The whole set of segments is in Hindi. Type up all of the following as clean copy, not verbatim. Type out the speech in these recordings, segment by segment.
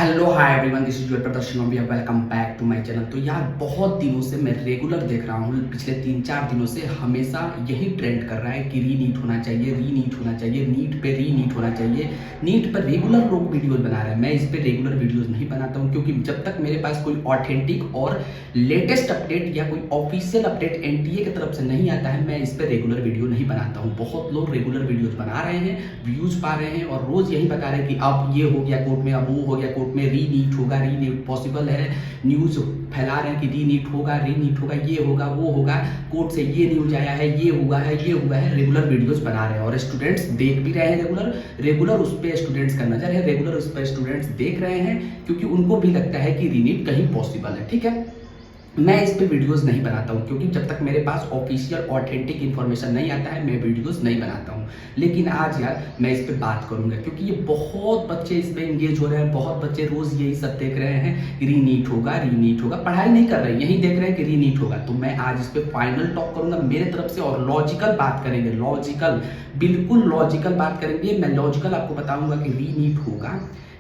Hello hi everyone, this is your प्रदर्शन ओबिया। Welcome back to my channel. तो यार बहुत दिनों से मैं रेगुलर देख रहा हूँ, पिछले 3-4 दिनों से हमेशा यही ट्रेंड कर रहा है कि रीनीट होना चाहिए, रीनीट होना चाहिए, नीट पे रीनीट होना चाहिए। नीट पर रेगुलर लोग वीडियोस बना रहे हैं। मैं इस पे रेगुलर वीडियोस नहीं बनाता हूँ क्योंकि जब तक मेरे पास कोई ऑथेंटिक और लेटेस्ट अपडेट या कोई ऑफिशियल अपडेट एनटीए की तरफ से नहीं आता है, मैं इस पे रेगुलर वीडियो नहीं बनाता हूँ। बहुत लोग रेगुलर वीडियोस बना रहे हैं, व्यूज पा रहे हैं और रोज यही बता रहे हैं कि अब ये हो गया कोर्ट में, अब वो हो गया कोर्ट में, रीनीट होगा, रीनीट पॉसिबल है। न्यूज फैला रहे हैं कि रीनीट होगा, रीनीट होगा, ये होगा, वो होगा, कोर्ट से ये न्यूज आया है, ये हुआ है, ये हुआ है। रेगुलर वीडियोस बना रहे हैं और स्टूडेंट्स देख भी रहे हैं। रेगुलर रेगुलर उस पर स्टूडेंट्स का नजर है, रेगुलर उस पर स्टूडेंट्स देख रहे हैं क्योंकि उनको भी लगता है कि रीनीट कहीं पॉसिबल है। ठीक है, मैं इस पे वीडियोस नहीं बनाता हूँ क्योंकि जब तक मेरे पास ऑफिशियल ऑथेंटिक इन्फॉर्मेशन नहीं आता है, मैं वीडियोस नहीं बनाता हूँ। लेकिन आज यार मैं इस पे बात करूंगा क्योंकि ये बहुत बच्चे इस पे एंगेज हो रहे हैं। बहुत बच्चे रोज यही सब देख रहे हैं कि रीनीट होगा, रीनीट होगा, पढ़ाई नहीं कर रहे हैं, यही देख रहे हैं कि रीनीट होगा। तो मैं आज इस पे फाइनल टॉक करूंगा मेरे तरफ से और लॉजिकल बात करेंगे। लॉजिकल, बिल्कुल लॉजिकल बात करेंगे। मैं लॉजिकल आपको बताऊंगा कि रीनीट होगा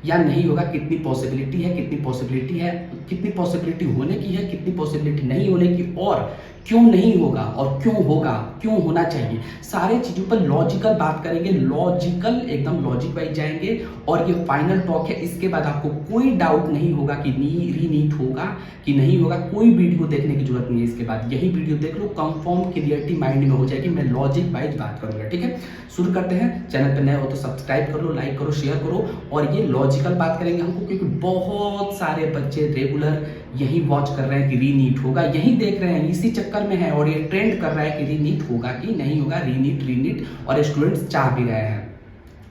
या नहीं होगा, कितनी पॉसिबिलिटी है, कितनी पॉसिबिलिटी है, कितनी पॉसिबिलिटी होने की है, कितनी पॉसिबिलिटी नहीं होने की, और क्यों नहीं होगा और क्यों होगा, क्यों होना चाहिए। सारे चीजों पर लॉजिकल बात करेंगे, लॉजिकल एकदम लॉजिक वाइज जाएंगे और ये फाइनल टॉक है। इसके बाद आपको कोई डाउट नहीं होगा कि रीनीट होगा कि नहीं होगा। कोई वीडियो देखने की जरूरत नहीं है। इसके बाद यही वीडियो देख लो, कंफर्म क्लियरिटी माइंड में हो जाएगी। मैं लॉजिक वाइज बात करूंगा। ठीक है, शुरू करते हैं। चैनल पर नए हो तो सब्सक्राइब कर लो, लाइक करो, शेयर करो। और ये लॉजिकल बात करेंगे हमको क्योंकि बहुत सारे बच्चे रेगुलर यही वॉच कर रहे हैं कि रीनीट होगा, यही देख रहे हैं, इसी चक्कर में है और ये ट्रेंड कर रहा है कि रीनीट होगा कि नहीं होगा, रीनीट रीनीट, और स्टूडेंट्स चाह भी रहे हैं।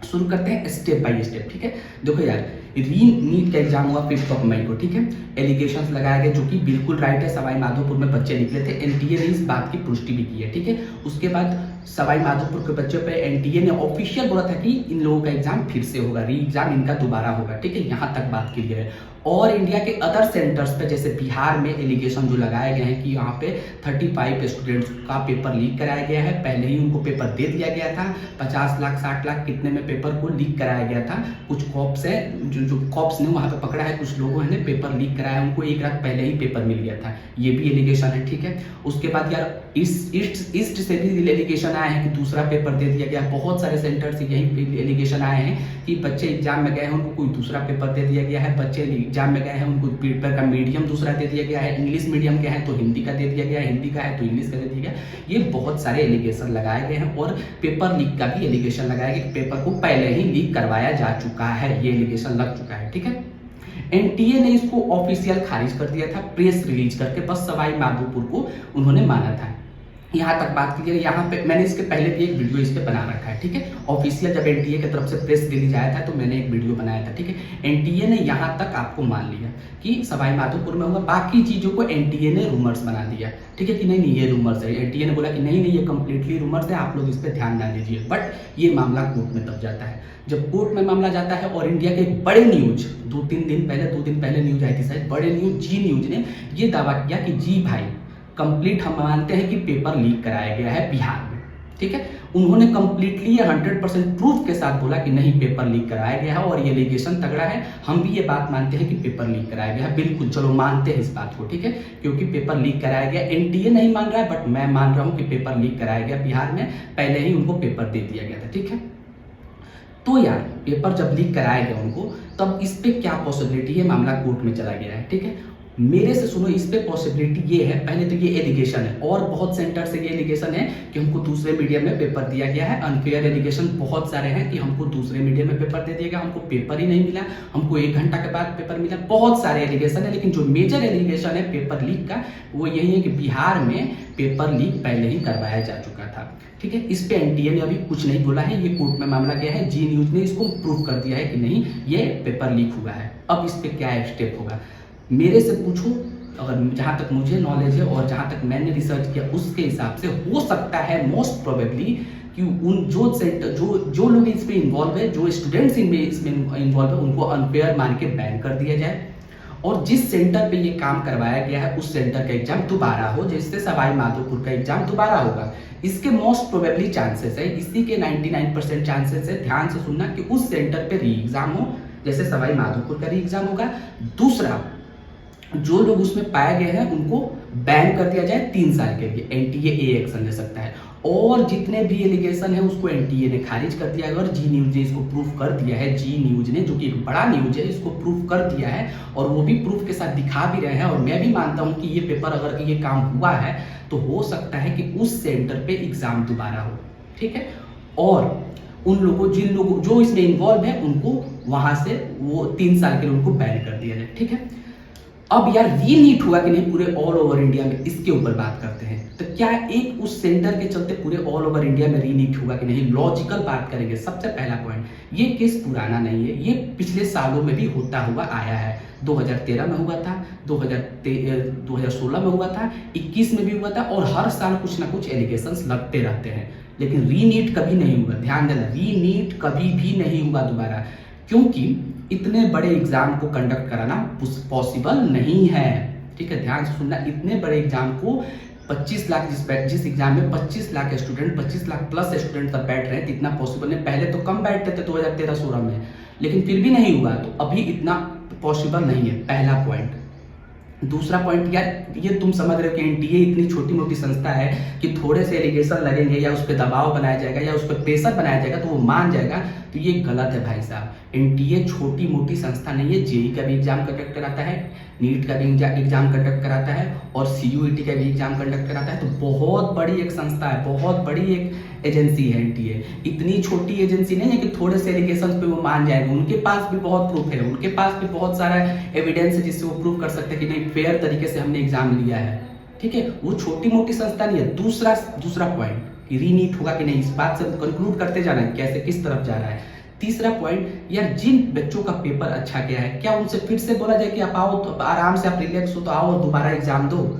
शुरू करते हैं स्टेप बाय स्टेप। ठीक है, देखो यार, री नीट का एग्जाम हुआ 5 मई को। ठीक है, एलिगेशंस लगाए गए जो कि बिल्कुल राइट है। सवाई माधोपुर में बच्चे निकले थे, एनटीए ने इस बात की पुष्टि भी की है। ठीक है, उसके बाद सवाई माधोपुर के बच्चों पे एनटीए ने ऑफिशियल बोला था कि इन लोगों का एग्जाम फिर से होगा, री एग्जाम इनका दोबारा होगा। ठीक है, यहाँ तक बात क्लियर है। और इंडिया के अदर सेंटर्स पे जैसे बिहार में एलिगेशन जो लगाए गए हैं कि यहाँ पे 35 स्टूडेंट्स का पेपर लीक कराया गया है। पहले ही उनको पेपर दे दिया गया था, 50 लाख 60 लाख कितने में पेपर को लीक कराया गया था। कुछ कॉप्स है, जो कॉप्स ने वहाँ पे पकड़ा है, कुछ लोगों ने पेपर लीक कराया, उनको 1 लाख पहले ही पेपर मिल गया था। ये भी एलिगेशन है। ठीक है, उसके बाद यार ईस्ट से भी एलिगेशन आए हैं कि दूसरा पेपर दे दिया गया। बहुत सारे सेंटर से यही एलिगेशन आए हैं कि बच्चे एग्जाम में गए हैं, उनको कोई दूसरा पेपर दे दिया गया है। बच्चे एग्जाम में गए हैं, उनको पेपर का मीडियम दूसरा दे दिया गया है। इंग्लिश मीडियम के हैं तो हिंदी का दे दिया गया है, हिंदी का है तो इंग्लिश का दे दिया गया। ये बहुत सारे एलिगेशन लगाए गए हैं और पेपर लीक का भी एलिगेशन लगाया गया कि पेपर को पहले ही लीक करवाया जा चुका है, ये एलिगेशन लग चुका है। ठीक है, एनटीए ने इसको ऑफिशियल खारिज कर दिया था प्रेस रिलीज करके, बस सवाई माधोपुर को उन्होंने माना था। यहाँ तक बात क्लियर। यहाँ पे मैंने इसके पहले भी एक वीडियो इस पे बना रखा है। ठीक है, ऑफिशियल जब एनटीए की तरफ से प्रेस रिलीज आया था तो मैंने एक वीडियो बनाया था। ठीक है, एनटीए ने यहाँ तक आपको मान लिया कि सवाई माधोपुर में होगा, बाकी चीजों को एनटीए ने रूमर्स बना दिया। ठीक है, कि नहीं नहीं ये रूमर्स है। एनटीए ने बोला कि नहीं नहीं ये कंप्लीटली रूमर्स है, आप लोग इस पर ध्यान ना दीजिए। बट ये मामला कोर्ट में तब जाता है जब कोर्ट में मामला जाता है और इंडिया के बड़े न्यूज 2-3 दिन पहले न्यूज आई थी शायद, बड़े न्यूज जी न्यूज ने ये दावा किया कि जी भाई कंप्लीट हम मानते हैं कि पेपर लीक कराया गया है बिहार में। ठीक है, उन्होंने कंप्लीटली 100% प्रूफ के साथ बोला कि नहीं पेपर लीक कराया गया है और ये एलिगेशन तगड़ा है, हम भी ये बात मानते हैं कि पेपर लीक कराया गया है। बिल्कुल, चलो मानते हैं इस बात को। ठीक है, क्योंकि पेपर लीक कराया गया, एनटीए नहीं मान रहा है बट मैं मान रहा हूं कि पेपर लीक कराया गया बिहार में, पहले ही उनको पेपर दे दिया गया था। ठीक है, तो यार पेपर जब लीक कराया गया उनको, तब इस पे क्या पॉसिबिलिटी है, मामला कोर्ट में चला गया है। ठीक है, मेरे से सुनो, इस पे पॉसिबिलिटी ये है, पहले तो ये एलिगेशन है और बहुत सेंटर से ये एलिगेशन है कि हमको दूसरे मीडियम में पेपर दिया गया है। अनफेयर एलिगेशन बहुत सारे हैं कि हमको दूसरे मीडियम में पेपर दे दिया गया, हमको पेपर ही नहीं मिला, हमको 1 घंटा के बाद पेपर मिला। बहुत सारे एलिगेशन है, लेकिन जो मेजर एलिगेशन है पेपर लीक का वो यही है कि बिहार में पेपर लीक पहले ही करवाया जा चुका था। ठीक है, इस पे एनटीए ने अभी कुछ नहीं बोला है, ये कोर्ट में मामला गया है, जी न्यूज ने इसको प्रूव कर दिया है कि नहीं ये पेपर लीक हुआ है। अब इस पे क्या स्टेप होगा मेरे से पूछो, अगर जहाँ तक मुझे नॉलेज है और जहाँ तक मैंने रिसर्च किया उसके हिसाब से हो सकता है मोस्ट प्रोबेबली कि उन जो सेंटर जो लोग इसमें इन्वॉल्व है, जो स्टूडेंट्स इसमें इन्वॉल्व है, उनको अनफेयर मान के बैन कर दिया जाए और जिस सेंटर पे ये काम करवाया गया है उस सेंटर का एग्जाम दोबारा हो, जैसे सवाई माधोपुर का एग्जाम दोबारा होगा। इसके मोस्ट प्रोबेबली चांसेस है, इसी के 99% चांसेस है, ध्यान से सुनना, कि उस सेंटर पे री एग्जाम हो जैसे सवाई माधोपुर का री एग्जाम होगा। दूसरा, जो लोग उसमें पाए गए हैं उनको बैन कर दिया जाए 3 साल के लिए, एनटीए एक्शन ले सकता है। और जितने भी एलिगेशन है उसको एनटीए ने खारिज कर दिया है। अगर जी न्यूज ने इसको प्रूफ कर दिया है, जी न्यूज ने, जो कि एक बड़ा न्यूज है, इसको प्रूफ कर दिया है और वो भी प्रूफ के साथ दिखा भी रहे हैं। और मैं भी मानता हूं कि ये पेपर अगर ये काम हुआ है तो हो सकता है कि उस सेंटर पे एग्जाम दोबारा हो, ठीक है। और उन लोगों जो इसमें इन्वॉल्व है उनको वहां से वो 3 साल के लिए उनको बैन कर दिया जाए, ठीक है। अब यार री नीट हुआ कि नहीं पूरे ऑल ओवर इंडिया में, इसके ऊपर बात करते हैं। तो क्या एक उस सेंटर के चलते पूरे ऑल ओवर इंडिया में री नीट हुआ कि नहीं, लॉजिकल बात करेंगे। सबसे पहला पॉइंट, ये केस पुराना नहीं है, ये पिछले सालों में भी होता हुआ आया है। 2013 में हुआ था, 2016 में हुआ था, 21 में भी हुआ था, और हर साल कुछ ना कुछ एलिगेशंस लगते रहते हैं। लेकिन री नीट कभी नहीं हुआ, ध्यान देना, री नीट कभी भी नहीं हुआ दोबारा, क्योंकि इतने बड़े एग्जाम को कंडक्ट कराना पॉसिबल नहीं है, ठीक है। ध्यान से सुनना, इतने बड़े एग्जाम को 25 लाख, जिस एग्जाम में 25 lakh student, 25 lakh plus student तब बैठ रहे हैं, इतना पॉसिबल नहीं। पहले तो कम बैठते थे 2013-16 में, लेकिन फिर भी नहीं हुआ, तो अभी इतना पॉसिबल नहीं है, पहला पॉइंट। दूसरा पॉइंट, यार ये तुम समझ रहे हो कि एनटीए इतनी छोटी मोटी संस्था है कि थोड़े से एलिगेशन लगेंगे या उस पर दबाव बनाया जाएगा या उस पर प्रेशर बनाया जाएगा तो वो मान जाएगा, तो ये गलत है भाई साहब। एनटीए छोटी मोटी संस्था नहीं है, जेई का भी एग्जाम कंडक्ट कराता है, नीट का भी एग्जाम कंडक्ट कराता है और सीयूईटी का भी एग्जाम कंडक्ट कराता है। तो बहुत बड़ी एक संस्था है, बहुत बड़ी एक एजेंसी है एनटीए। इतनी छोटी एजेंसी नहीं है कि थोड़े से एलिगेशन पे वो मान जाएंगे। उनके पास भी बहुत प्रूफ है, उनके पास भी बहुत सारा एविडेंस है जिससे वो प्रूव कर सकते हैं कि नहीं, फेयर तरीके से हमने एग्जाम लिया है, ठीक है। वो छोटी मोटी संस्था नहीं है। दूसरा पॉइंट, रीनीट नीट होगा कि नहीं, इस बात से कंक्लूड करते जाना है कैसे किस तरफ जा रहा है। तीसरा पॉइंट, यार जिन बच्चों का पेपर अच्छा गया है, क्या उनसे फिर से बोला जाए कि आप आओ तो आराम से, आप रिलैक्स हो तो आओ और दोबारा एग्जाम दो?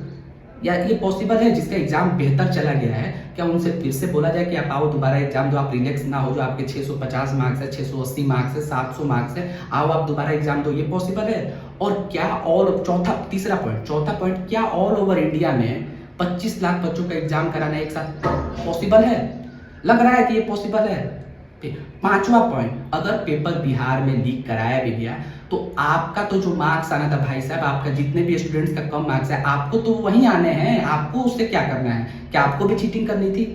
या ये पॉसिबल है जिसका एग्जाम बेहतर चला गया है, क्या उनसे फिर से बोला जाए कि आप आओ दोबारा एग्जाम दो, आप रिलैक्स ना हो, जो आपके 650 मार्क्स है, 680 मार्क्स है, 700 मार्क्स है, आओ आप दोबारा एग्जाम दो? ये पॉसिबल है? और क्या चौथा पॉइंट, क्या ऑल ओवर इंडिया में 25 लाख बच्चों का एग्जाम कराना एक साथ पॉसिबल है? लग रहा है कि ये पॉसिबल है। पांचवा पॉइंट, अगर पेपर बिहार में लीक कराया भी गया तो आपका तो जो मार्क्स आना था भाई साहब, आपका जितने भी स्टूडेंट्स का कम मार्क्स है, आपको तो वही आने हैं, आपको उससे क्या करना है? क्या आपको भी चीटिंग करनी थी?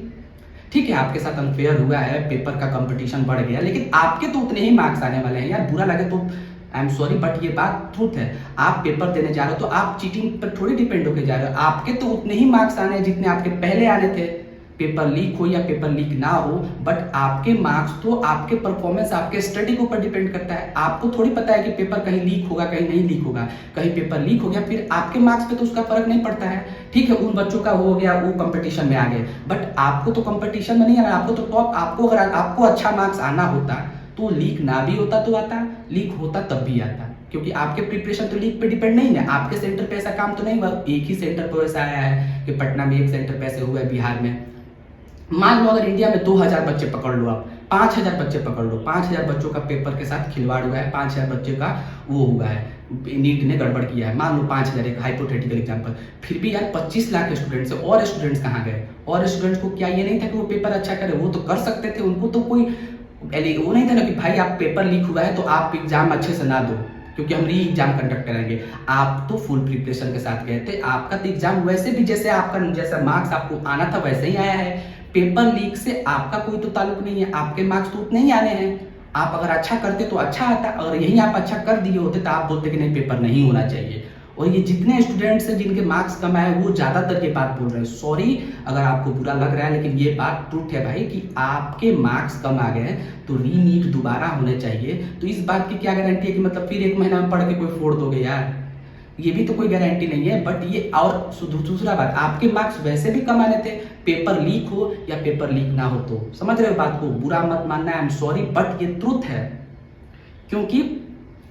ठीक है, आपके साथ अनफेयर हुआ है, पेपर का कंपटीशन बढ़ गया, लेकिन आपके तो उतने ही मार्क्स आने वाले हैं। यार बुरा लगे तो आई एम सॉरी, बट ये बात ट्रूथ है। आप पेपर देने जा रहे हो तो आप चीटिंग पर थोड़ी डिपेंड होकर जा रहे हो। आपके तो उतने ही मार्क्स आने हैं जितने आपके पहले आने थे, पेपर लीक हो या पेपर लीक ना हो, बट आपके मार्क्स तो आपके परफॉर्मेंस, आपके स्टडी के ऊपर डिपेंड करता है। आपको थोड़ी पता है कि पेपर कहीं लीक होगा, कहीं नहीं लीक होगा। कहीं पेपर लीक हो गया फिर आपके मार्क्स पे तो उसका फर्क नहीं पड़ता है। ठीक है, उन बच्चों का हो गया, वो कंपटीशन में आ गए, बट आपको तो कंपटीशन में नहीं आना, आपको तो टॉप, आपको अगर आपको अच्छा मार्क्स आना होता तो लीक ना भी होता तो आता, लीक होता तब भी आता, क्योंकि आपके प्रिपरेशन तो लीक पे डिपेंड नहीं है। आपके सेंटर पे ऐसा काम तो नहीं हुआ, एक ही सेंटर पर ऐसा आया है कि पटना में एक सेंटर पे ऐसे हुआ है, बिहार में। मान लो अगर इंडिया में 2000 बच्चे पकड़ लो, आप 5000 बच्चे पकड़ लो, 5000 बच्चों का पेपर के साथ खिलवाड़ हुआ है, 5000 बच्चे का वो हुआ है, नीट ने गड़बड़ किया है, मान लो 5000, एक हाइपोथेटिकल एग्जांपल। फिर भी यार 25 लाख स्टूडेंट्स है, और स्टूडेंट्स कहाँ गए? और स्टूडेंट्स को क्या ये नहीं था कि वो पेपर अच्छा करे? वो तो कर सकते थे, उनको तो कोई वो नहीं था ना कि भाई आप पेपर लीक हुआ है तो आप एग्जाम अच्छे से ना दो क्योंकि हम री एग्जाम कंडक्ट करेंगे। आप तो फुल प्रिपरेशन के साथ गए थे, आपका तो एग्जाम वैसे भी जैसे आपका जैसा मार्क्स आपको आना था वैसे ही आया है। पेपर लीक से आपका कोई तो ताल्लुक नहीं है, आपके मार्क्स तो उतने ही आने हैं। आप अगर अच्छा करते तो अच्छा आता, अगर यही आप अच्छा कर दिए होते तो आप बोलते कि नहीं पेपर नहीं होना चाहिए। और ये जितने स्टूडेंट्स हैं जिनके मार्क्स कम आए वो ज्यादातर ये बात बोल रहे हैं। सॉरी अगर आपको बुरा लग रहा है, लेकिन ये बात ट्रूथ है भाई कि आपके मार्क्स कम आ गए हैं तो री नीट दोबारा होने चाहिए। तो इस बात की क्या गारंटी है कि मतलब फिर एक महीना में पढ़ के कोई फोड़ दोगे यार? ये भी तो कोई गारंटी नहीं है। बट ये और दूसरा बात, आपके मार्क्स वैसे भी कम आने थे, पेपर लीक हो या पेपर लीक ना हो। तो समझ रहे हो बात को? बुरा मत मानना, आई एम सॉरी, बट ये ट्रूथ है। क्योंकि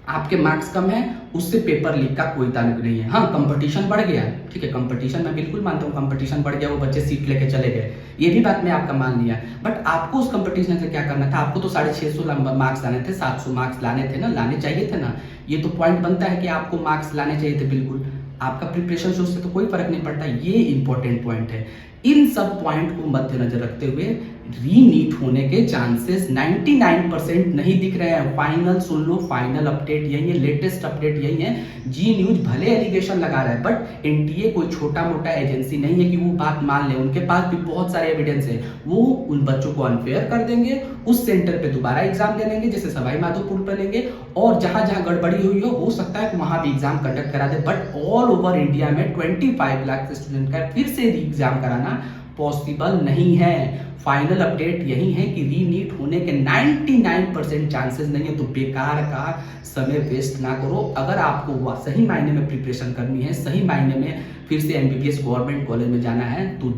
आपके मार्क्स कम है उससे पेपर लीक का कोई ताल्लुक नहीं है। हाँ, कंपटीशन बढ़ गया, ठीक है, कंपटीशन मैं बिल्कुल मानता हूँ, कंपटीशन बढ़ गया, वो बच्चे सीट लेके चले गए, ये भी बात मैं आपका मान लिया। बट आपको उस कंपटीशन से क्या करना था? आपको तो 650 मार्क्स लाने थे, 700 मार्क्स लाने थे ना, लाने चाहिए थे ना। ये तो पॉइंट बनता है कि आपको मार्क्स लाने चाहिए थे, बिल्कुल। आपका प्रिपरेशन से उससे तो कोई फर्क नहीं पड़ता। ये इंपॉर्टेंट पॉइंट है इन सब पॉइंट को मद्देनजर रखते हुए रीनीट होने के चांसेस 99% नहीं दिख रहे हैं। फाइनल सुन लो, फाइनल अपडेट यही है, लेटेस्ट अपडेट यही है। जी न्यूज भले एलिगेशन लगा रहा है, बट एनटीए कोई छोटा मोटा एजेंसी नहीं है कि वो बात मान ले। उनके पास भी बहुत सारे एविडेंस है। वो उन बच्चों को अनफेयर कर देंगे, उस सेंटर पे दोबारा एग्जाम ले लेंगे, जैसे सवाई माधोपुर पर लेंगे, और जहां जहां गड़बड़ी हुई हो सकता है कि वहां भी एग्जाम कंडक्ट करा दे। बट ऑल ओवर इंडिया में 25 लाख स्टूडेंट का फिर से एग्जाम कराना पॉसिबल नहीं है। फाइनल अपडेट यही है कि रीनीट होने के 99% चांसेस नहीं है। तो बेकार का समय वेस्ट ना करो। अगर आपको सही मायने में प्रिपरेशन करनी है, सही मायने में फिर से एमबीबीएस गवर्नमेंट कॉलेज में जाना है, तो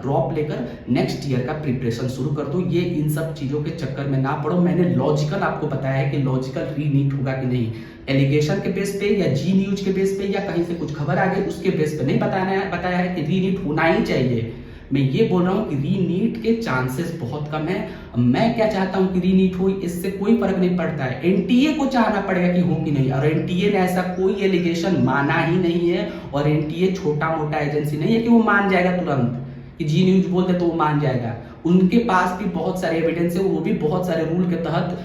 ड्रॉप लेकर नेक्स्ट ईयर का प्रिपरेशन शुरू कर दो। ये इन सब चीज़ों के चक्कर में ना पड़ो। मैंने लॉजिकल आपको बताया है कि लॉजिकल रीनीट होगा कि नहीं। एलिगेशन के बेस पे या जी न्यूज के बेस पे या कहीं से कुछ खबर आ गई उसके बेस पे नहीं बताया है कि रीनीट होना ही चाहिए। मैं ये बोल रहा हूँ कि रीनीट के चांसेस बहुत कम है। मैं क्या चाहता हूँ कि रीनीट हो, इससे कोई फर्क नहीं पड़ता है। एनटीए को चाहना पड़ेगा कि हो कि नहीं, और एनटीए ने ऐसा कोई एलिगेशन माना ही नहीं है। और एनटीए छोटा मोटा एजेंसी नहीं है कि वो मान जाएगा तुरंत, कि जी न्यूज बोल दे तो वो मान जाएगा। उनके पास भी बहुत सारे एविडेंस है, वो भी बहुत सारे रूल के तहत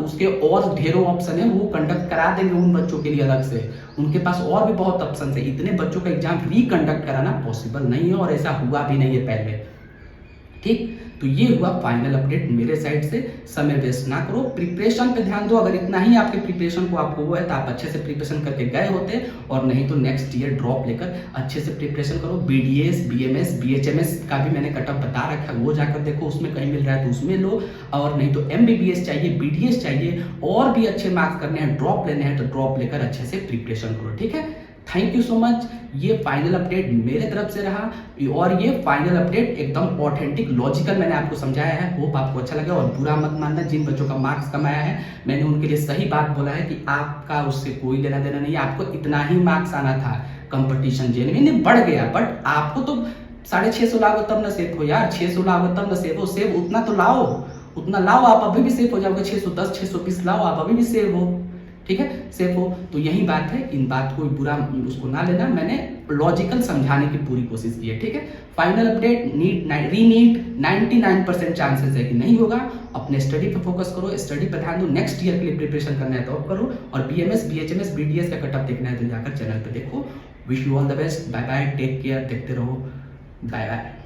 उसके और ढेरों ऑप्शन है, वो कंडक्ट करा देंगे उन बच्चों के लिए अलग से। उनके पास और भी बहुत ऑप्शन है। इतने बच्चों का एग्जाम रिकंडक्ट कराना पॉसिबल नहीं है, और ऐसा हुआ भी नहीं है पहले। ठीक, तो ये हुआ फाइनल अपडेट मेरे साइड से। समय वेस्ट ना करो, प्रिपरेशन पे ध्यान दो। अगर इतना ही आपके प्रिपरेशन को आपको वो है तो आप अच्छे से प्रिपरेशन करके गए होते, और नहीं तो नेक्स्ट ईयर ड्रॉप लेकर अच्छे से प्रिपरेशन करो। बीडीएस, बीएमएस, बीएचएमएस का भी मैंने कटअप बता रखा है, वो जाकर देखो, उसमें कहीं मिल रहा है तो उसमें लो। और नहीं तो एमबीबीएस चाहिए, बीडीएस चाहिए, और भी अच्छे मार्क्स करने हैं, ड्रॉप लेने हैं, तो ड्रॉप लेकर अच्छे से प्रिपरेशन करो। ठीक है, थैंक यू सो मच। ये फाइनल अपडेट मेरे तरफ से रहा, और ये फाइनल अपडेट एकदम ऑथेंटिक लॉजिकल मैंने आपको समझाया है। होप आपको अच्छा लगा, और बुरा मत मानना। जिन बच्चों का मार्क्स कम आया है, मैंने उनके लिए सही बात बोला है कि आपका उससे कोई लेना देना नहीं है। आपको इतना ही मार्क्स आना था, कंपटीशन जेन्युइन बढ़ गया, बट आपको तो 650 लाओगे तब ना सेफ हो यार। 600 लाओगे तब ना सेफ हो। सेफ उतना तो लाओ, उतना लाओ, आप अभी भी सेफ हो जाओगे। 610, 620 लाओ, आप अभी भी सेफ हो। ठीक है, सेफ हो। तो यही बात है, इन बात को बुरा उसको ना लेना। मैंने लॉजिकल समझाने की पूरी कोशिश की है। ठीक है, फाइनल अपडेट रीनीट 99% चांसेस है कि नहीं होगा। अपने स्टडी पे फोकस करो, स्टडी पे ध्यान दो। नेक्स्ट ईयर के लिए प्रिपरेशन करना है तो अब करो, और बीएमएस, बीएचएमएस, बीडीएस का कटअप देखना है तो जाकर चैनल पे देखो। Wish you all the best. Bye bye, take care, देखते रहो। Bye bye.